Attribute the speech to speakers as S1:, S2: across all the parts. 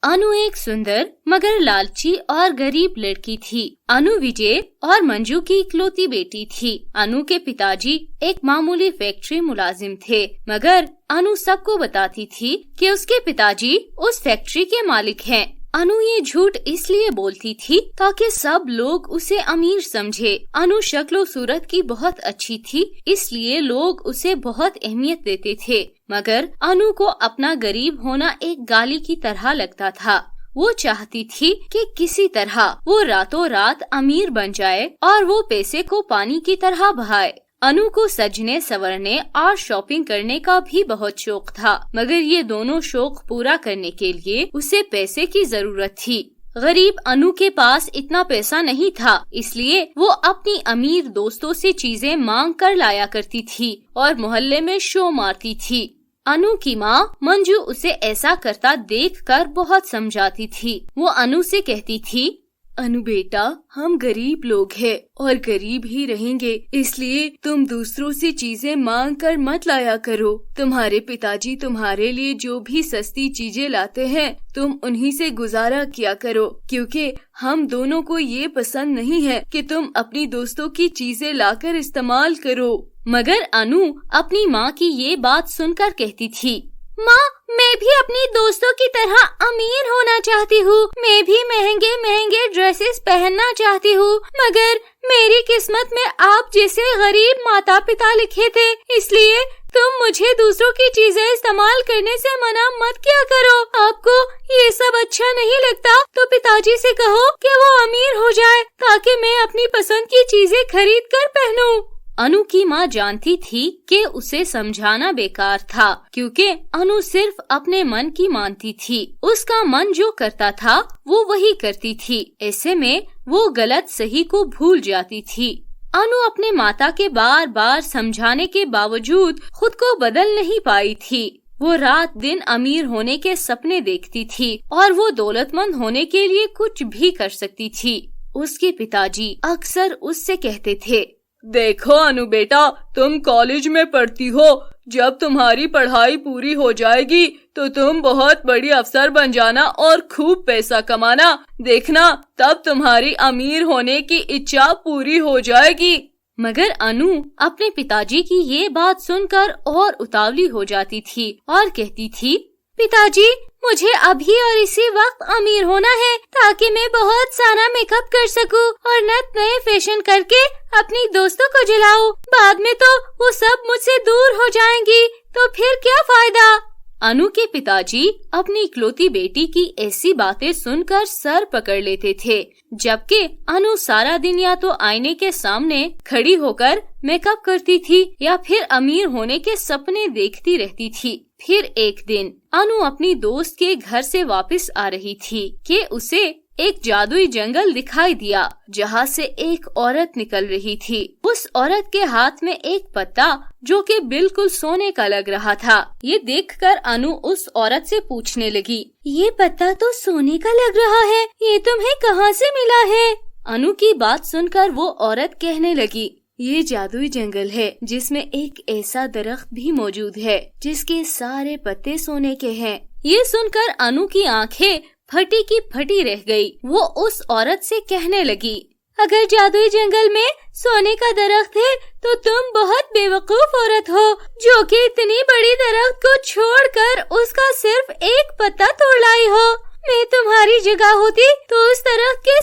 S1: अनु एक सुंदर मगर लालची और गरीब लड़की थी। अनु विजय और मंजू की इकलौती बेटी थी। अनु के पिताजी एक मामूली फैक्ट्री मुलाजिम थे, मगर अनु सबको बताती थी कि उसके पिताजी उस फैक्ट्री के मालिक हैं। अनु ये झूठ इसलिए बोलती थी ताकि सब लोग उसे अमीर समझे। अनु शक्ल सूरत की बहुत अच्छी थी, इसलिए लोग उसे बहुत अहमियत देते थे, मगर अनु को अपना गरीब होना एक गाली की तरह लगता था। वो चाहती थी कि किसी तरह वो रातों रात अमीर बन जाए और वो पैसे को पानी की तरह बहाए। अनु को सजने संवरने और शॉपिंग करने का भी बहुत शौक था, मगर ये दोनों शौक पूरा करने के लिए उसे पैसे की जरूरत थी। गरीब अनु के पास इतना पैसा नहीं था, इसलिए वो अपनी अमीर दोस्तों से चीजें मांग कर लाया करती थी और मोहल्ले में शो मारती थी। अनु की माँ मंजू उसे ऐसा करता देखकर बहुत समझाती थी। वो अनु से कहती थी, अनु बेटा, हम गरीब लोग हैं और गरीब ही रहेंगे, इसलिए तुम दूसरों से चीजें मांग कर मत लाया करो। तुम्हारे पिताजी तुम्हारे लिए जो भी सस्ती चीजें लाते हैं तुम उन्हीं से गुजारा किया करो, क्योंकि हम दोनों को ये पसंद नहीं है कि तुम अपनी दोस्तों की चीजें लाकर इस्तेमाल करो। मगर अनु अपनी माँ की ये बात सुनकर कहती थी, माँ, मैं भी अपनी दोस्तों की तरह अमीर होना चाहती हूँ। मैं भी महंगे महंगे ड्रेसेस पहनना चाहती हूँ, मगर मेरी किस्मत में आप जैसे गरीब माता पिता लिखे थे, इसलिए तुम मुझे दूसरों की चीजें इस्तेमाल करने से मना मत किया करो। आपको ये सब अच्छा नहीं लगता तो पिताजी से कहो कि वो अमीर हो जाए ताकि मैं अपनी पसंद की चीजें खरीद कर पहनूं। अनु की माँ जानती थी कि उसे समझाना बेकार था, क्योंकि अनु सिर्फ अपने मन की मानती थी। उसका मन जो करता था वो वही करती थी। ऐसे में वो गलत सही को भूल जाती थी। अनु अपने माता के बार बार समझाने के बावजूद खुद को बदल नहीं पाई थी। वो रात दिन अमीर होने के सपने देखती थी और वो दौलतमंद होने के लिए कुछ भी कर सकती थी। उसके पिताजी अक्सर उससे कहते थे,
S2: देखो अनु बेटा, तुम कॉलेज में पढ़ती हो, जब तुम्हारी पढ़ाई पूरी हो जाएगी तो तुम बहुत बड़ी अफसर बन जाना और खूब पैसा कमाना। देखना, तब तुम्हारी अमीर होने की इच्छा पूरी हो जाएगी।
S1: मगर अनु अपने पिताजी की ये बात सुनकर और उतावली हो जाती थी और कहती थी, पिताजी, मुझे अभी और इसी वक्त अमीर होना है ताकि मैं बहुत सारा मेकअप कर सकूं और नए फैशन करके अपनी दोस्तों को जलाऊं। बाद में तो वो सब मुझसे दूर हो जाएंगी, तो फिर क्या फायदा। अनु के पिताजी अपनी इकलौती बेटी की ऐसी बातें सुनकर सर पकड़ लेते थे, जबकि अनु सारा दिन या तो आईने के सामने खड़ी होकर मेकअप करती थी या फिर अमीर होने के सपने देखती रहती थी। फिर एक दिन अनु अपनी दोस्त के घर से वापस आ रही थी कि उसे एक जादुई जंगल दिखाई दिया, जहाँ से एक औरत निकल रही थी। उस औरत के हाथ में एक पत्ता जो कि बिल्कुल सोने का लग रहा था। ये देखकर अनु उस औरत से पूछने लगी, ये पत्ता तो सोने का लग रहा है, ये तुम्हें कहाँ से मिला है। अनु की बात सुनकर वो औरत कहने लगी, ये जादुई जंगल है जिसमें एक ऐसा दरख्त भी मौजूद है जिसके सारे पत्ते सोने के हैं। ये सुनकर अनु की आंखें फटी की फटी रह गई। वो उस औरत से कहने लगी, अगर जादुई जंगल में सोने का दरख्त है तो तुम बहुत बेवकूफ औरत हो, जो कि इतनी बड़ी दरख्त को छोड़कर उसका सिर्फ एक पत्ता तोड़ लाई हो। मैं तुम्हारी जगह होती तो उस दरख्त के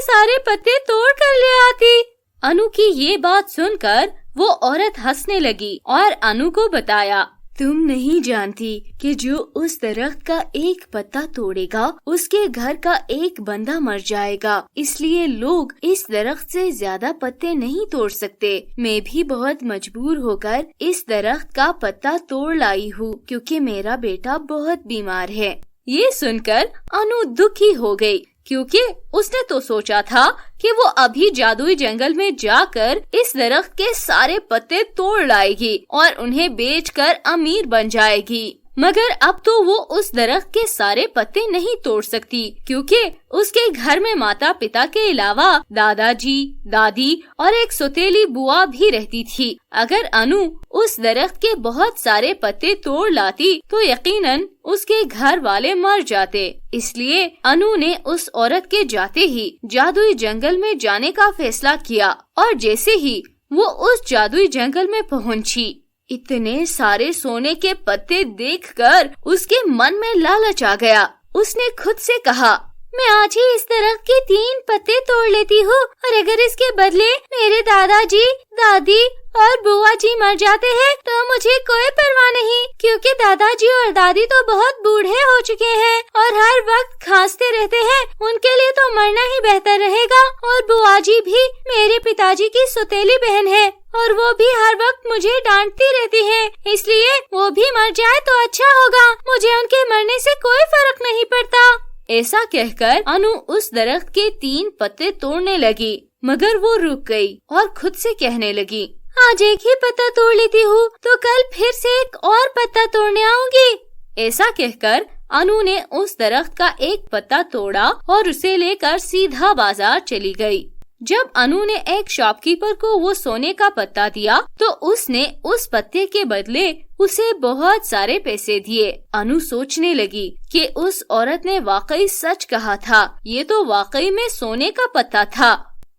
S1: सारे पत्ते तोड़ कर ले आती। अनु की ये बात सुनकर वो औरत हंसने लगी और अनु को बताया, तुम नहीं जानती कि जो उस दरख्त का एक पत्ता तोड़ेगा उसके घर का एक बंदा मर जाएगा, इसलिए लोग इस दरख्त से ज्यादा पत्ते नहीं तोड़ सकते। मैं भी बहुत मजबूर होकर इस दरख्त का पत्ता तोड़ लाई हूँ, क्योंकि मेरा बेटा बहुत बीमार है। ये सुनकर अनु दुखी हो गई, क्योंकि उसने तो सोचा था कि वो अभी जादुई जंगल में जाकर इस दरख्त के सारे पत्ते तोड़ लाएगी और उन्हें बेचकर अमीर बन जाएगी। मगर अब तो वो उस दरख्त के सारे पत्ते नहीं तोड़ सकती, क्योंकि उसके घर में माता पिता के अलावा दादाजी, दादी और एक सौतेली बुआ भी रहती थी। अगर अनु उस दरख्त के बहुत सारे पत्ते तोड़ लाती तो यकीनन उसके घर वाले मर जाते। इसलिए अनु ने उस औरत के जाते ही जादुई जंगल में जाने का फैसला किया और जैसे ही वो उस जादुई जंगल में पहुंची, इतने सारे सोने के पत्ते देखकर उसके मन में लालच आ गया। उसने खुद से कहा, मैं आज ही इस दरख्त के 3 पत्ते तोड़ लेती हूँ और अगर इसके बदले मेरे दादाजी, दादी और बुआ जी मर जाते हैं तो मुझे कोई परवाह नहीं, क्योंकि दादाजी और दादी तो बहुत बूढ़े हो चुके हैं और हर वक्त खांसते रहते हैं। उनके लिए तो मरना ही बेहतर रहेगा। और बुआ जी भी मेरे पिताजी की सौतेली बहन है और वो भी हर वक्त मुझे डांटती रहती है, इसलिए वो भी मर जाए तो अच्छा होगा। मुझे उनके मरने से कोई फर्क नहीं पड़ता।
S2: ऐसा कहकर अनु उस दरख्त के 3 पत्ते तोड़ने लगी, मगर वो रुक गई और खुद से कहने लगी,
S1: आज एक ही पत्ता तोड़ लेती हूँ तो कल फिर से एक और पत्ता तोड़ने आऊंगी।
S2: ऐसा कहकर अनु ने उस दरख्त का एक पत्ता तोड़ा और उसे लेकर सीधा बाजार चली गई। जब अनु ने एक शॉपकीपर को वो सोने का पत्ता दिया तो उसने उस पत्ते के बदले उसे बहुत सारे पैसे दिए। अनु सोचने लगी कि उस औरत ने वाकई सच कहा था, ये तो वाकई में सोने का पत्ता था।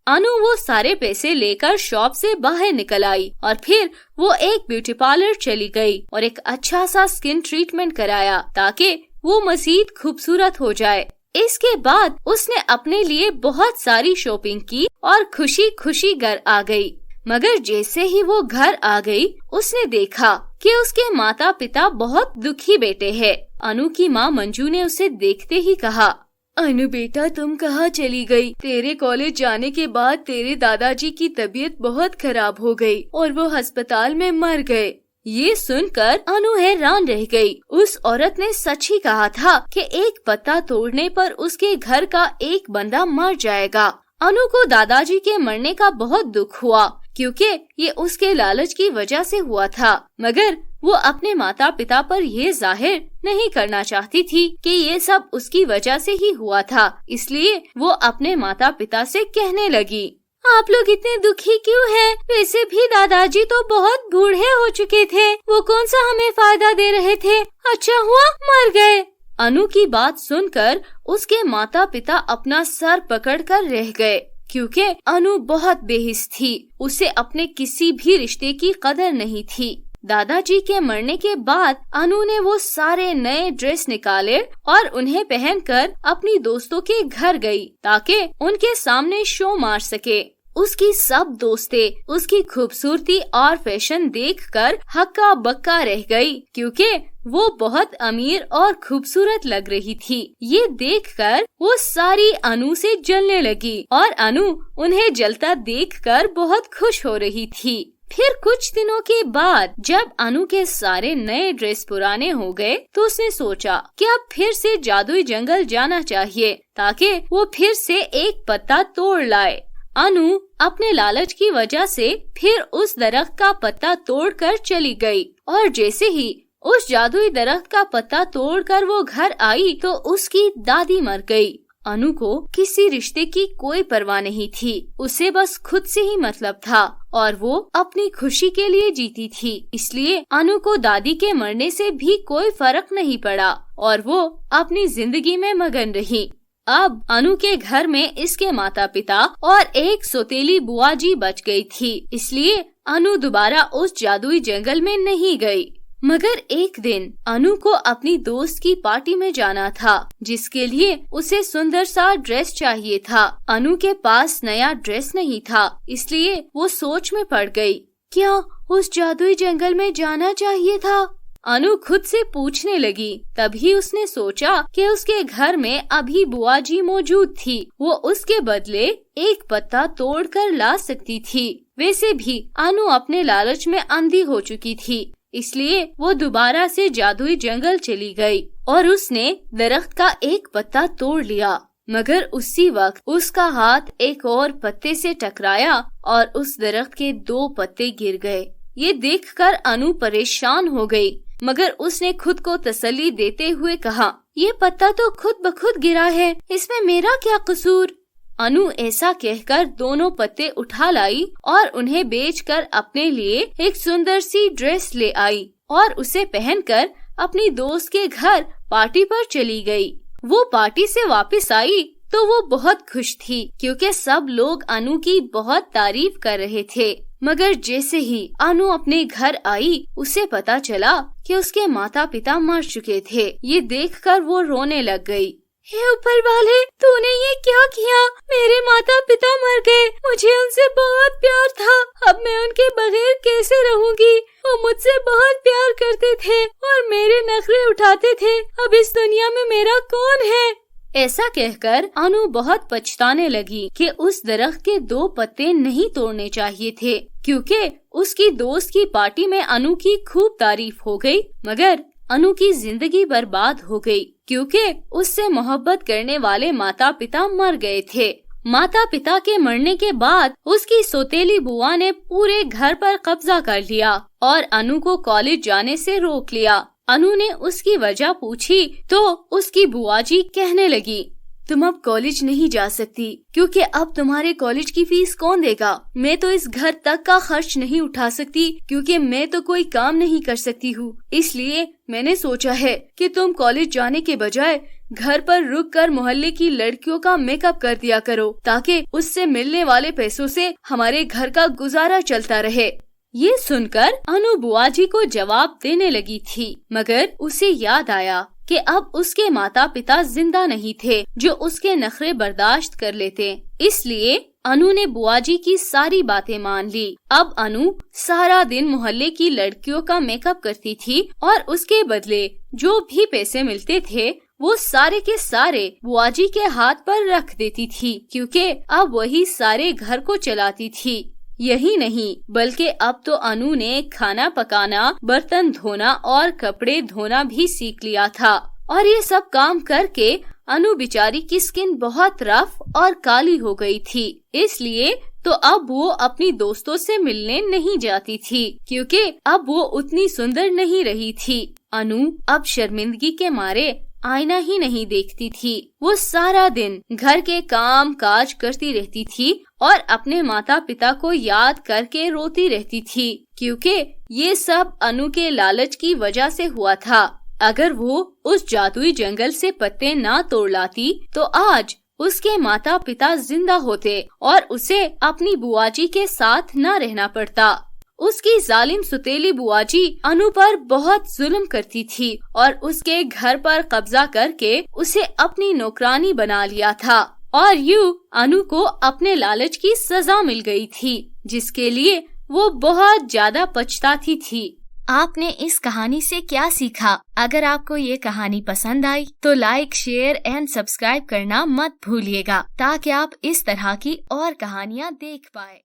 S2: अनु वो सारे पैसे लेकर शॉप से बाहर निकल आई और फिर वो एक ब्यूटी पार्लर चली गई और एक अच्छा सा स्किन ट्रीटमेंट कराया ताकि वो मजीद खूबसूरत हो जाए। इसके बाद उसने अपने लिए बहुत सारी शॉपिंग की और खुशी खुशी घर आ गई। मगर जैसे ही वो घर आ गई उसने देखा कि उसके माता पिता बहुत दुखी बैठे हैं। अनु की माँ मंजू ने उसे देखते ही कहा, अनु बेटा तुम कहाँ चली गई? तेरे कॉलेज जाने के बाद तेरे दादाजी की तबीयत बहुत खराब हो गई और वो अस्पताल में मर गए। ये सुनकर अनु हैरान रह गई। उस औरत ने सच ही कहा था कि एक पत्ता तोड़ने पर उसके घर का एक बंदा मर जाएगा। अनु को दादाजी के मरने का बहुत दुख हुआ क्योंकि ये उसके लालच की वजह से हुआ था, मगर वो अपने माता पिता पर ये जाहिर नहीं करना चाहती थी कि ये सब उसकी वजह से ही हुआ था। इसलिए वो अपने माता पिता से कहने लगी,
S1: आप लोग इतने दुखी क्यों हैं? वैसे भी दादाजी तो बहुत बूढ़े हो चुके थे, वो कौन सा हमें फायदा दे रहे थे? अच्छा हुआ मर गए।
S2: अनु की बात सुनकर उसके माता पिता अपना सर पकड़कर रह गए क्योंकि अनु बहुत बेहिस थी। उसे अपने किसी भी रिश्ते की कदर नहीं थी। दादाजी के मरने के बाद अनु ने वो सारे नए ड्रेस निकाले और उन्हें पहनकर अपनी दोस्तों के घर गई ताकि उनके सामने शो मार सके। उसकी सब दोस्तें उसकी खूबसूरती और फैशन देखकर हक्का बक्का रह गई क्योंकि वो बहुत अमीर और खूबसूरत लग रही थी। ये देखकर वो सारी अनु से जलने लगी और अनु उन्हें जलता देखकर बहुत खुश हो रही थी। फिर कुछ दिनों के बाद जब अनु के सारे नए ड्रेस पुराने हो गए तो उसने सोचा कि अब फिर से जादुई जंगल जाना चाहिए ताकि वो फिर से एक पत्ता तोड़ लाए। अनु अपने लालच की वजह से फिर उस दरख्त का पत्ता तोड़कर चली गई और जैसे ही उस जादुई दरख्त का पत्ता तोड़कर वो घर आई तो उसकी दादी मर गई। अनु को किसी रिश्ते की कोई परवाह नहीं थी, उसे बस खुद से ही मतलब था और वो अपनी खुशी के लिए जीती थी। इसलिए अनु को दादी के मरने से भी कोई फर्क नहीं पड़ा और वो अपनी जिंदगी में मगन रही। अब अनु के घर में इसके माता पिता और एक सौतेली बुआ जी बच गई थी, इसलिए अनु दोबारा उस जादुई जंगल में नहीं गई। मगर एक दिन अनु को अपनी दोस्त की पार्टी में जाना था जिसके लिए उसे सुंदर सा ड्रेस चाहिए था। अनु के पास नया ड्रेस नहीं था, इसलिए वो सोच में पड़ गई, क्या उस जादुई जंगल में जाना चाहिए था? अनु खुद से पूछने लगी। तभी उसने सोचा कि उसके घर में अभी बुआ जी मौजूद थी, वो उसके बदले एक पत्ता तोड़ कर ला सकती थी। वैसे भी अनु अपने लालच में अंधी हो चुकी थी, इसलिए वो दोबारा से जादुई जंगल चली गई और उसने दरख्त का एक पत्ता तोड़ लिया। मगर उसी वक्त उसका हाथ एक और पत्ते से टकराया और उस दरख्त के 2 पत्ते गिर गए। ये देखकर अनु परेशान हो गई।
S1: मगर उसने खुद को तसल्ली देते हुए कहा, ये पत्ता तो खुद ब खुद गिरा है, इसमें मेरा क्या कसूर। अनु ऐसा कहकर दोनों पत्ते उठा लाई और उन्हें बेचकर अपने लिए एक सुंदर सी ड्रेस ले आई और उसे पहनकर अपनी दोस्त के घर पार्टी पर चली गई। वो पार्टी से वापस आई तो वो बहुत खुश थी क्योंकि सब लोग अनु की बहुत तारीफ कर रहे थे। मगर जैसे ही अनु अपने घर आई उसे पता चला कि उसके माता पिता मर चुके थे। ये देखकर वो रोने लग गई। हे ऊपर वाले, तूने ये क्या किया? मेरे माता पिता मर गए, मुझे उनसे बहुत प्यार था, अब मैं उनके बगैर कैसे रहूंगी? वो मुझसे बहुत प्यार करते थे और मेरे नखरे उठाते थे, अब इस दुनिया में मेरा कौन है? ऐसा कहकर अनु बहुत पछताने लगी कि उस दरख्त के 2 पत्ते नहीं तोड़ने चाहिए थे, क्योंकि उसकी दोस्त की पार्टी में अनु की खूब तारीफ हो गई। मगर अनु की जिंदगी बर्बाद हो गई क्योंकि उससे मोहब्बत करने वाले माता पिता मर गए थे। माता पिता के मरने के बाद उसकी सौतेली बुआ ने पूरे घर पर कब्जा कर लिया और अनु को कॉलेज जाने से रोक लिया। अनु ने उसकी वजह पूछी तो उसकी बुआ जी कहने लगी, तुम अब कॉलेज नहीं जा सकती क्योंकि अब तुम्हारे कॉलेज की फीस कौन देगा? मैं तो इस घर तक का खर्च नहीं उठा सकती क्योंकि मैं तो कोई काम नहीं कर सकती हूँ। इसलिए मैंने सोचा है कि तुम कॉलेज जाने के बजाय घर पर रुककर मोहल्ले की लड़कियों का मेकअप कर दिया करो ताकि उससे मिलने वाले पैसों से हमारे घर का गुजारा चलता रहे। ये सुनकर अनु बुआ जी को जवाब देने लगी थी, मगर उसे याद आया कि अब उसके माता पिता जिंदा नहीं थे जो उसके नखरे बर्दाश्त कर लेते। इसलिए अनु ने बुआ जी की सारी बातें मान ली। अब अनु सारा दिन मोहल्ले की लड़कियों का मेकअप करती थी और उसके बदले जो भी पैसे मिलते थे वो सारे के सारे बुआ जी के हाथ पर रख देती थी, क्योंकि अब वही सारे घर को चलाती थी। यही नहीं बल्कि अब तो अनु ने खाना पकाना, बर्तन धोना और कपड़े धोना भी सीख लिया था। और ये सब काम करके अनु बेचारी की स्किन बहुत रफ और काली हो गई थी। इसलिए तो अब वो अपनी दोस्तों से मिलने नहीं जाती थी क्योंकि अब वो उतनी सुंदर नहीं रही थी। अनु अब शर्मिंदगी के मारे आईना ही नहीं देखती थी। वो सारा दिन घर के काम काज करती रहती थी और अपने माता पिता को याद करके रोती रहती थी, क्योंकि ये सब अनु के लालच की वजह से हुआ था। अगर वो उस जादुई जंगल से पत्ते ना तोड़ लाती तो आज उसके माता पिता जिंदा होते और उसे अपनी बुआजी के साथ न रहना पड़ता। उसकी जालिम सुतेली बुआजी अनु पर बहुत जुल्म करती थी और उसके घर पर कब्जा करके उसे अपनी नौकरानी बना लिया था और यूं अनु को अपने लालच की सजा मिल गई थी, जिसके लिए वो बहुत ज्यादा पछताती थी।
S3: आपने इस कहानी से क्या सीखा? अगर आपको ये कहानी पसंद आई तो लाइक, शेयर एंड सब्सक्राइब करना मत भूलिएगा ताकि आप इस तरह की और कहानियाँ देख पाए।